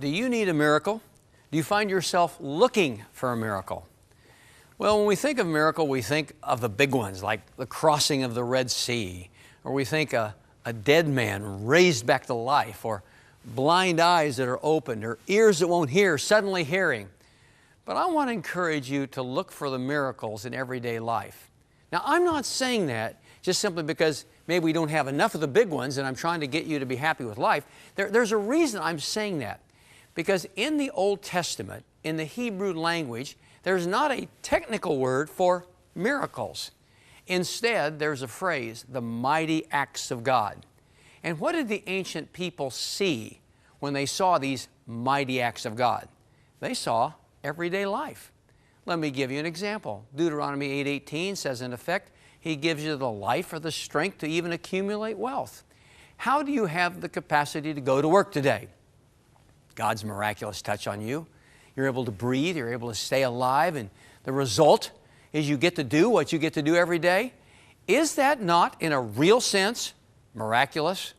Do you need a miracle? Do you find yourself looking for a miracle? Well, when we think of miracle, we think of the big ones, like the crossing of the Red Sea, or we think a dead man raised back to life, or blind eyes that are opened, or ears that won't hear, suddenly hearing. But I want to encourage you to look for the miracles in everyday life. Now, I'm not saying that just simply because maybe we don't have enough of the big ones and I'm trying to get you to be happy with life. There's a reason I'm saying that. Because in the Old Testament, in the Hebrew language, there's not a technical word for miracles. Instead, there's a phrase, the mighty acts of God. And what did the ancient people see when they saw these mighty acts of God? They saw everyday life. Let me give you an example. Deuteronomy 8:18 says, in effect, He gives you the life or the strength to even accumulate wealth. How do you have the capacity to go to work today? God's miraculous touch on you. You're able to breathe, you're able to stay alive, and the result is you get to do what you get to do every day. Is that not, in a real sense, miraculous?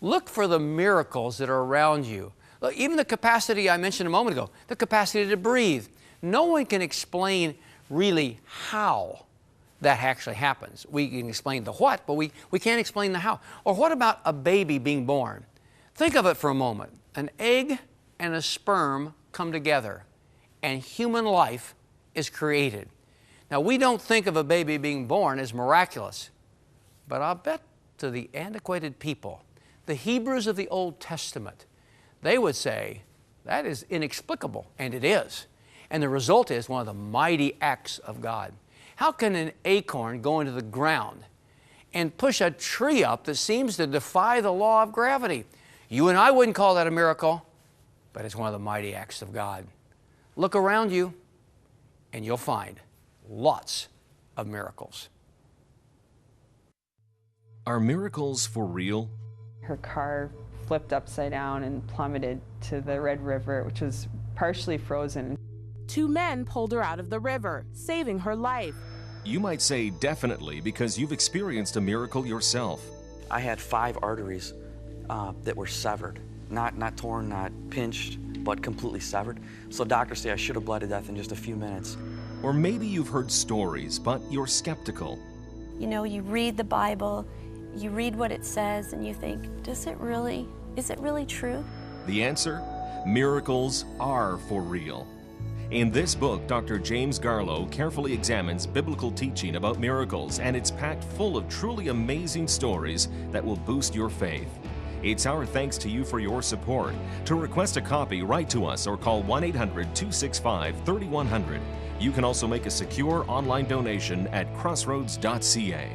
Look for the miracles that are around you. Look, even the capacity I mentioned a moment ago, the capacity to breathe. No one can explain really how that actually happens. We can explain the what, but we can't explain the how. Or what about a baby being born? Think of it for a moment. An egg and a sperm come together, and human life is created. Now, we don't think of a baby being born as miraculous, but I'll bet to the antiquated people, the Hebrews of the Old Testament, they would say that is inexplicable, and it is. And the result is one of the mighty acts of God. How can an acorn go into the ground and push a tree up that seems to defy the law of gravity? You and I wouldn't call that a miracle, but it's one of the mighty acts of God. Look around you, and you'll find lots of miracles. Are miracles for real? Her car flipped upside down and plummeted to the Red River, which was partially frozen. 2 men pulled her out of the river, saving her life. You might say definitely because you've experienced a miracle yourself. I had 5 arteries that were severed. Not torn, not pinched, but completely severed. So doctors say I should have bled to death in just a few minutes. Or maybe you've heard stories, but you're skeptical. You know, you read the Bible, you read what it says, and you think, is it really true? The answer? Miracles are for real. In this book, Dr. James Garlow carefully examines biblical teaching about miracles, and it's packed full of truly amazing stories that will boost your faith. It's our thanks to you for your support. To request a copy, write to us or call 1-800-265-3100. You can also make a secure online donation at crossroads.ca.